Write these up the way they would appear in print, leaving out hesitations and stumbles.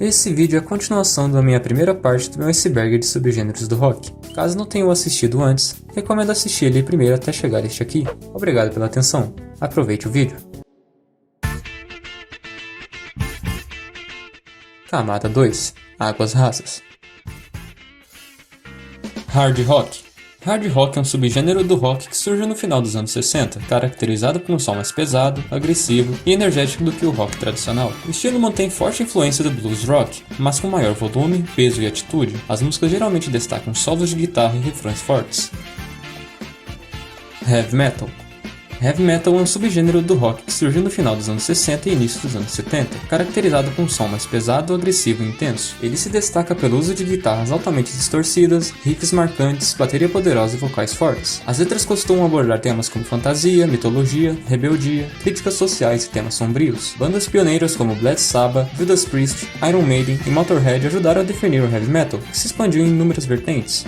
Esse vídeo é a continuação da minha primeira parte do meu iceberg de subgêneros do rock. Caso não tenham assistido antes, recomendo assistir ele primeiro até chegar este aqui. Obrigado pela atenção. Aproveite o vídeo. Camada 2. Águas rasas. Hard Rock. Hard rock é um subgênero do rock que surgiu no final dos anos 60, caracterizado por um som mais pesado, agressivo e energético do que o rock tradicional. O estilo mantém forte influência do blues rock, mas com maior volume, peso e atitude. As músicas geralmente destacam solos de guitarra e refrões fortes. Heavy Metal. Heavy Metal é um subgênero do rock que surgiu no final dos anos 60 e início dos anos 70, caracterizado por um som mais pesado, agressivo e intenso. Ele se destaca pelo uso de guitarras altamente distorcidas, riffs marcantes, bateria poderosa e vocais fortes. As letras costumam abordar temas como fantasia, mitologia, rebeldia, críticas sociais e temas sombrios. Bandas pioneiras como Black Sabbath, Judas Priest, Iron Maiden e Motorhead ajudaram a definir o heavy metal, que se expandiu em inúmeras vertentes.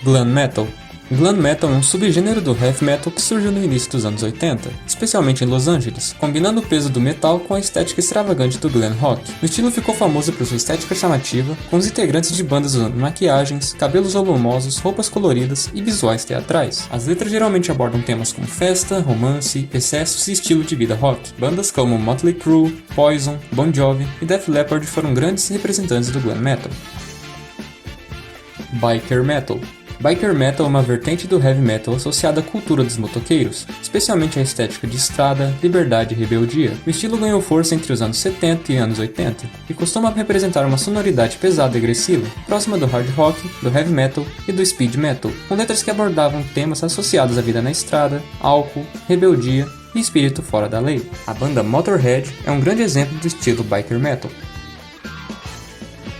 Glam Metal. Glam Metal é um subgênero do heavy metal que surgiu no início dos anos 80, especialmente em Los Angeles, combinando o peso do metal com a estética extravagante do glam rock. O estilo ficou famoso por sua estética chamativa, com os integrantes de bandas usando maquiagens, cabelos volumosos, roupas coloridas e visuais teatrais. As letras geralmente abordam temas como festa, romance, excessos e estilo de vida rock. Bandas como Motley Crue, Poison, Bon Jovi e Def Leppard foram grandes representantes do glam metal. Biker Metal. Biker Metal é uma vertente do heavy metal associada à cultura dos motoqueiros, especialmente à estética de estrada, liberdade e rebeldia. O estilo ganhou força entre os anos 70 e anos 80, e costuma representar uma sonoridade pesada e agressiva, próxima do hard rock, do heavy metal e do speed metal, com letras que abordavam temas associados à vida na estrada, álcool, rebeldia e espírito fora da lei. A banda Motorhead é um grande exemplo do estilo Biker Metal.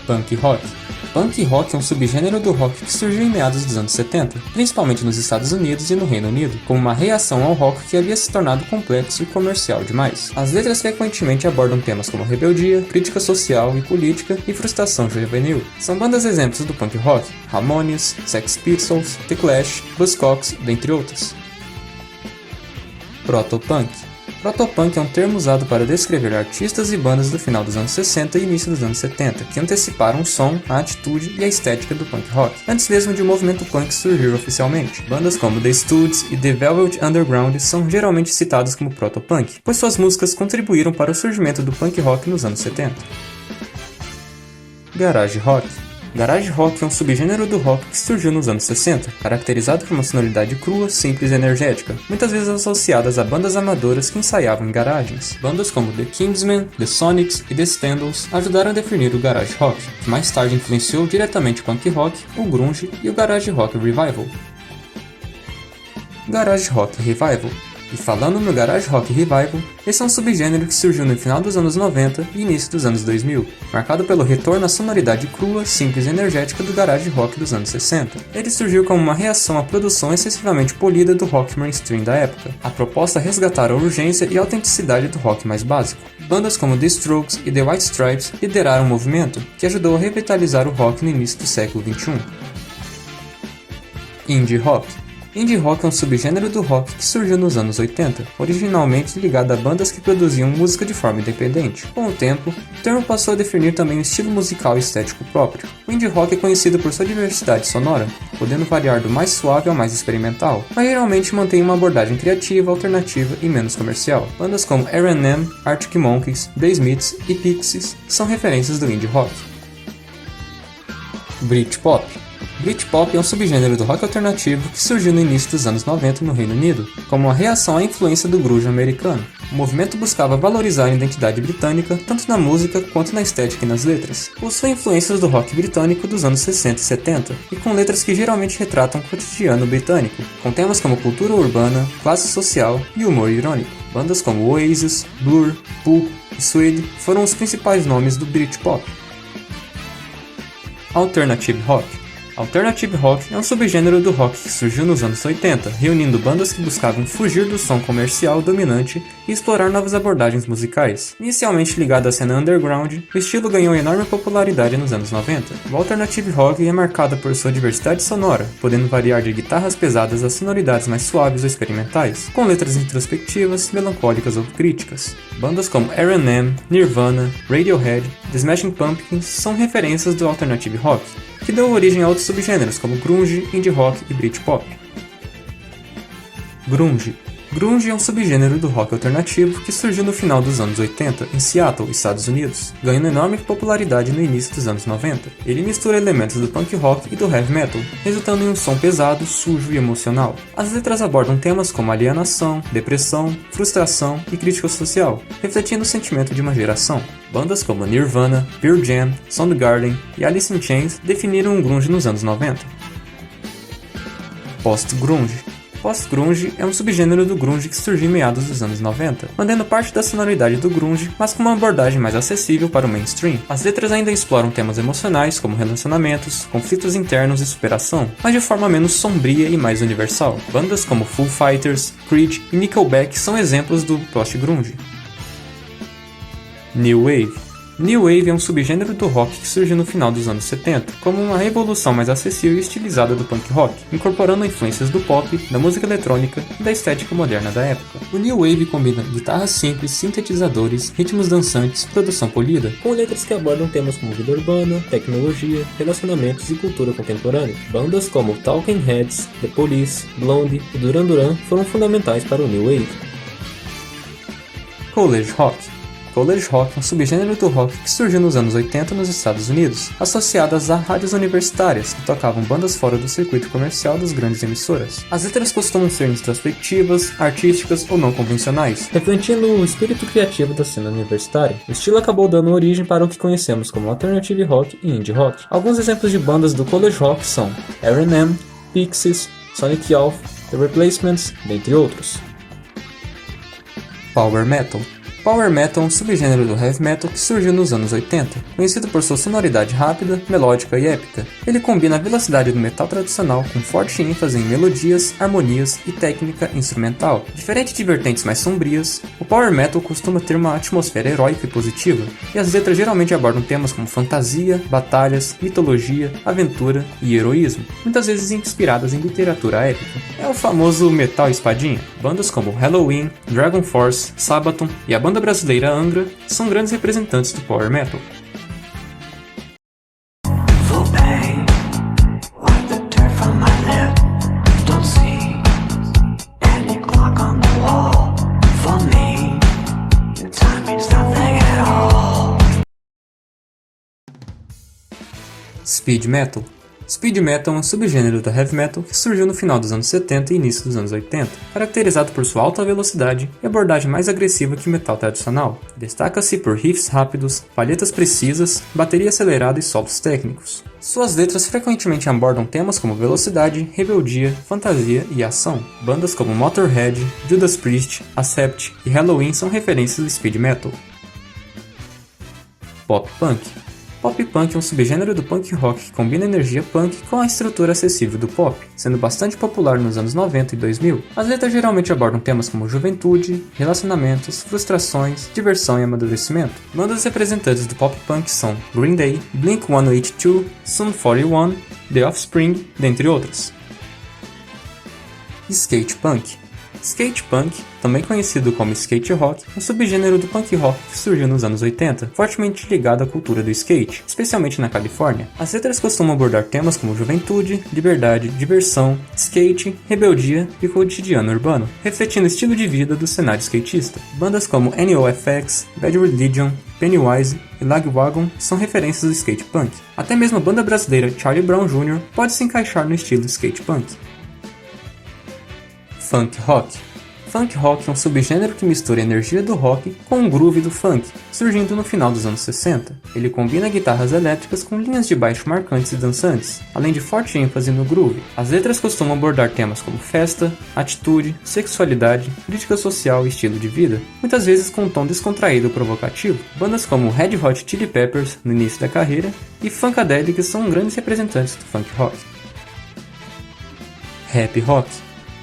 Punk Rock. Punk rock é um subgênero do rock que surgiu em meados dos anos 70, principalmente nos Estados Unidos e no Reino Unido, como uma reação ao rock que havia se tornado complexo e comercial demais. As letras frequentemente abordam temas como rebeldia, crítica social e política e frustração juvenil. São bandas exemplos do punk rock: Ramones, Sex Pistols, The Clash, Buzzcocks, dentre outros. Protopunk. Protopunk é um termo usado para descrever artistas e bandas do final dos anos 60 e início dos anos 70, que anteciparam o som, a atitude e a estética do punk rock, antes mesmo de o movimento punk surgir oficialmente. Bandas como The Stooges e The Velvet Underground são geralmente citadas como protopunk, pois suas músicas contribuíram para o surgimento do punk rock nos anos 70. Garage Rock. Garage rock é um subgênero do rock que surgiu nos anos 60, caracterizado por uma sonoridade crua, simples e energética, muitas vezes associadas a bandas amadoras que ensaiavam em garagens. Bandas como The Kingsmen, The Sonics e The Standalls ajudaram a definir o garage rock, que mais tarde influenciou diretamente o punk rock, o grunge e o garage rock revival. Garage rock revival. E falando no Garage Rock Revival, esse é um subgênero que surgiu no final dos anos 90 e início dos anos 2000, marcado pelo retorno à sonoridade crua, simples e energética do garage rock dos anos 60. Ele surgiu como uma reação à produção excessivamente polida do rock mainstream da época. A proposta é resgatar a urgência e a autenticidade do rock mais básico. Bandas como The Strokes e The White Stripes lideraram o movimento, que ajudou a revitalizar o rock no início do século XXI. Indie Rock. Indie rock é um subgênero do rock que surgiu nos anos 80, originalmente ligado a bandas que produziam música de forma independente. Com o tempo, o termo passou a definir também o estilo musical e estético próprio. O indie rock é conhecido por sua diversidade sonora, podendo variar do mais suave ao mais experimental, mas geralmente mantém uma abordagem criativa, alternativa e menos comercial. Bandas como R&M, Arctic Monkeys, The Smiths e Pixies são referências do indie rock. Britpop. Britpop é um subgênero do rock alternativo que surgiu no início dos anos 90 no Reino Unido, como uma reação à influência do grunge americano. O movimento buscava valorizar a identidade britânica tanto na música quanto na estética e nas letras. Possui influências do rock britânico dos anos 60 e 70, e com letras que geralmente retratam o cotidiano britânico, com temas como cultura urbana, classe social e humor irônico. Bandas como Oasis, Blur, Pulp e Suede foram os principais nomes do Britpop. Alternative Rock. Alternative Rock é um subgênero do rock que surgiu nos anos 80, reunindo bandas que buscavam fugir do som comercial dominante e explorar novas abordagens musicais. Inicialmente ligado à cena underground, o estilo ganhou enorme popularidade nos anos 90. O Alternative Rock é marcado por sua diversidade sonora, podendo variar de guitarras pesadas a sonoridades mais suaves ou experimentais, com letras introspectivas, melancólicas ou críticas. Bandas como R.E.M., Nirvana, Radiohead, The Smashing Pumpkins são referências do Alternative Rock, que deu origem a outros subgêneros como grunge, indie rock e britpop. Grunge. Grunge é um subgênero do rock alternativo que surgiu no final dos anos 80 em Seattle, Estados Unidos, ganhando enorme popularidade no início dos anos 90. Ele mistura elementos do punk rock e do heavy metal, resultando em um som pesado, sujo e emocional. As letras abordam temas como alienação, depressão, frustração e crítica social, refletindo o sentimento de uma geração. Bandas como Nirvana, Pearl Jam, Soundgarden e Alice in Chains definiram o grunge nos anos 90. Post-grunge. Post-grunge é um subgênero do grunge que surgiu em meados dos anos 90, mantendo parte da sonoridade do grunge, mas com uma abordagem mais acessível para o mainstream. As letras ainda exploram temas emocionais como relacionamentos, conflitos internos e superação, mas de forma menos sombria e mais universal. Bandas como Foo Fighters, Creed e Nickelback são exemplos do post-grunge. New Wave. New Wave é um subgênero do rock que surgiu no final dos anos 70, como uma revolução mais acessível e estilizada do punk rock, incorporando influências do pop, da música eletrônica e da estética moderna da época. O New Wave combina guitarras simples, sintetizadores, ritmos dançantes, produção polida, com letras que abordam temas como vida urbana, tecnologia, relacionamentos e cultura contemporânea. Bandas como Talking Heads, The Police, Blondie e Duran Duran foram fundamentais para o New Wave. College Rock. College Rock é um subgênero do rock que surgiu nos anos 80 nos Estados Unidos, associadas a rádios universitárias que tocavam bandas fora do circuito comercial das grandes emissoras. As letras costumam ser introspectivas, artísticas ou não convencionais, refletindo o espírito criativo da cena universitária. O estilo acabou dando origem para o que conhecemos como Alternative Rock e Indie Rock. Alguns exemplos de bandas do College Rock são R.E.M., Pixies, Sonic Youth, The Replacements, dentre outros. Power Metal. Power Metal é um subgênero do heavy metal que surgiu nos anos 80, conhecido por sua sonoridade rápida, melódica e épica. Ele combina a velocidade do metal tradicional com forte ênfase em melodias, harmonias e técnica instrumental. Diferente de vertentes mais sombrias, o Power Metal costuma ter uma atmosfera heróica e positiva, e as letras geralmente abordam temas como fantasia, batalhas, mitologia, aventura e heroísmo, muitas vezes inspiradas em literatura épica. É o famoso metal espadinha. Bandas como Halloween, Dragon Force, Sabaton e a banda brasileira Angra são grandes representantes do Power Metal. Speed Metal. Speed Metal é um subgênero do heavy metal que surgiu no final dos anos 70 e início dos anos 80, caracterizado por sua alta velocidade e abordagem mais agressiva que o metal tradicional. Destaca-se por riffs rápidos, palhetas precisas, bateria acelerada e solos técnicos. Suas letras frequentemente abordam temas como velocidade, rebeldia, fantasia e ação. Bandas como Motorhead, Judas Priest, Accept e Halloween são referências do speed metal. Pop Punk. Pop punk é um subgênero do punk rock que combina a energia punk com a estrutura acessível do pop, sendo bastante popular nos anos 90 e 2000. As letras geralmente abordam temas como juventude, relacionamentos, frustrações, diversão e amadurecimento. Bandas representantes do pop punk são Green Day, Blink-182, Sum 41, The Offspring, dentre outros. Skate Punk. Skate punk, também conhecido como skate rock, é um subgênero do punk rock que surgiu nos anos 80, fortemente ligado à cultura do skate, especialmente na Califórnia. As letras costumam abordar temas como juventude, liberdade, diversão, skate, rebeldia e cotidiano urbano, refletindo o estilo de vida do cenário skatista. Bandas como NOFX, Bad Religion, Pennywise e Lagwagon são referências do skate punk. Até mesmo a banda brasileira Charlie Brown Jr. pode se encaixar no estilo skate punk. Funk Rock. Funk rock é um subgênero que mistura a energia do rock com o groove do funk, surgindo no final dos anos 60. Ele combina guitarras elétricas com linhas de baixo marcantes e dançantes, além de forte ênfase no groove. As letras costumam abordar temas como festa, atitude, sexualidade, crítica social e estilo de vida, muitas vezes com um tom descontraído ou provocativo. Bandas como Red Hot Chili Peppers, no início da carreira, e Funkadelic são grandes representantes do funk rock. Rap rock.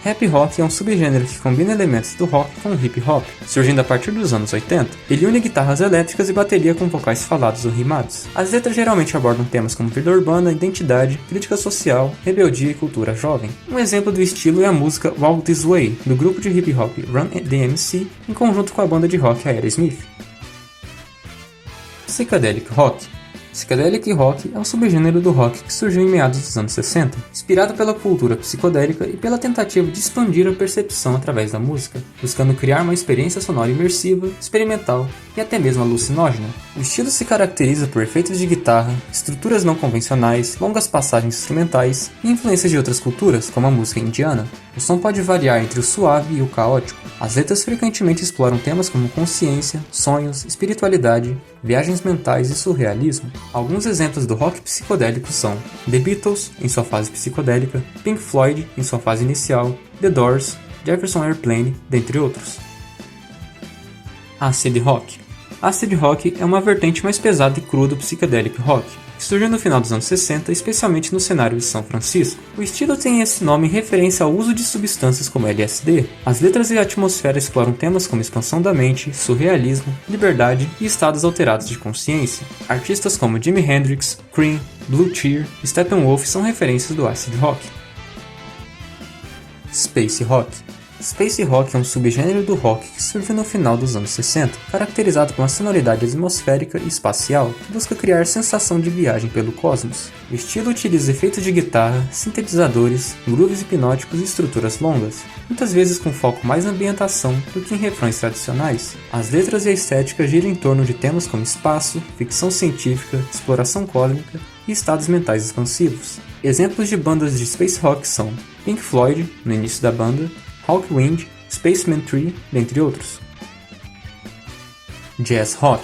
Rap rock é um subgênero que combina elementos do rock com o hip hop, surgindo a partir dos anos 80. Ele une guitarras elétricas e bateria com vocais falados ou rimados. As letras geralmente abordam temas como vida urbana, identidade, crítica social, rebeldia e cultura jovem. Um exemplo do estilo é a música Walk This Way, do grupo de hip hop Run DMC, em conjunto com a banda de rock Aerosmith. Psychedelic rock. Psychedelic rock é um subgênero do rock que surgiu em meados dos anos 60, inspirado pela cultura psicodélica e pela tentativa de expandir a percepção através da música, buscando criar uma experiência sonora imersiva, experimental e até mesmo alucinógena. O estilo se caracteriza por efeitos de guitarra, estruturas não convencionais, longas passagens instrumentais e influências de outras culturas, como a música indiana. O som pode variar entre o suave e o caótico. As letras frequentemente exploram temas como consciência, sonhos, espiritualidade, viagens mentais e surrealismo. Alguns exemplos do rock psicodélico são The Beatles, em sua fase psicodélica, Pink Floyd, em sua fase inicial, The Doors, Jefferson Airplane, dentre outros. Acid rock. Acid rock é uma vertente mais pesada e crua do psychedelic rock, que surgiu no final dos anos 60, especialmente no cenário de São Francisco. O estilo tem esse nome em referência ao uso de substâncias como LSD. As letras e a atmosfera exploram temas como expansão da mente, surrealismo, liberdade e estados alterados de consciência. Artistas como Jimi Hendrix, Cream, Blue Cheer e Steppenwolf são referências do acid rock. Space rock. Space rock é um subgênero do rock que surgiu no final dos anos 60, caracterizado por uma sonoridade atmosférica e espacial, que busca criar sensação de viagem pelo cosmos. O estilo utiliza efeitos de guitarra, sintetizadores, grooves hipnóticos e estruturas longas, muitas vezes com foco mais na ambientação do que em refrões tradicionais. As letras e a estética giram em torno de temas como espaço, ficção científica, exploração cósmica e estados mentais expansivos. Exemplos de bandas de space rock são Pink Floyd, no início da banda, Hawkwind, Spaceman 3, dentre outros. Jazz rock.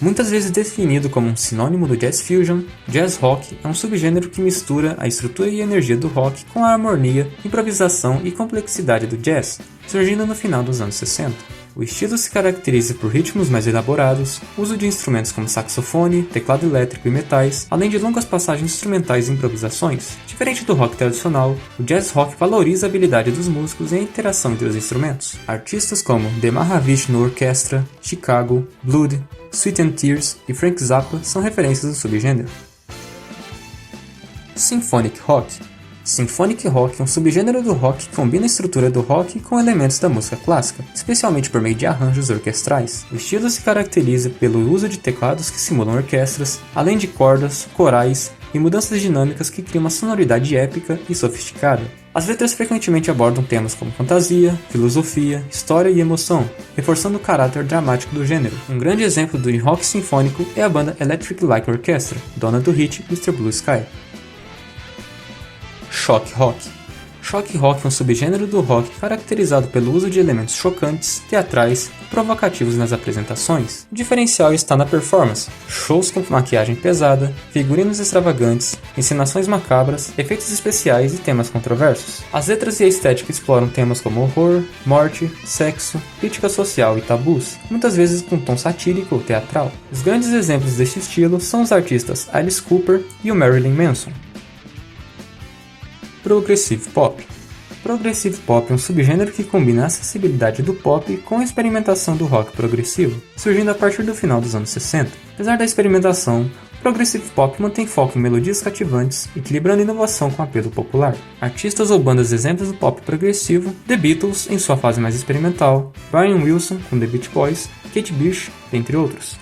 Muitas vezes definido como um sinônimo do jazz fusion, jazz rock é um subgênero que mistura a estrutura e energia do rock com a harmonia, improvisação e complexidade do jazz, surgindo no final dos anos 60. O estilo se caracteriza por ritmos mais elaborados, uso de instrumentos como saxofone, teclado elétrico e metais, além de longas passagens instrumentais e improvisações. Diferente do rock tradicional, o jazz rock valoriza a habilidade dos músicos e a interação entre os instrumentos. Artistas como The Mahavishnu Orchestra, Chicago, Blood, Sweet and Tears e Frank Zappa são referências do subgênero. Symphonic rock. Symphonic rock é um subgênero do rock que combina a estrutura do rock com elementos da música clássica, especialmente por meio de arranjos orquestrais. O estilo se caracteriza pelo uso de teclados que simulam orquestras, além de cordas, corais e mudanças dinâmicas que criam uma sonoridade épica e sofisticada. As letras frequentemente abordam temas como fantasia, filosofia, história e emoção, reforçando o caráter dramático do gênero. Um grande exemplo do rock sinfônico é a banda Electric Light Orchestra, dona do hit Mr. Blue Sky. Shock rock. Shock rock é um subgênero do rock caracterizado pelo uso de elementos chocantes, teatrais e provocativos nas apresentações. O diferencial está na performance, shows com maquiagem pesada, figurinos extravagantes, encenações macabras, efeitos especiais e temas controversos. As letras e a estética exploram temas como horror, morte, sexo, crítica social e tabus, muitas vezes com tom satírico ou teatral. Os grandes exemplos deste estilo são os artistas Alice Cooper e o Marilyn Manson. Progressive Pop. Progressive Pop é um subgênero que combina a acessibilidade do pop com a experimentação do rock progressivo, surgindo a partir do final dos anos 60. Apesar da experimentação, Progressive Pop mantém foco em melodias cativantes, equilibrando inovação com apelo popular. Artistas ou bandas exemplos do pop progressivo: The Beatles, em sua fase mais experimental, Brian Wilson, com The Beach Boys, Kate Bush, entre outros.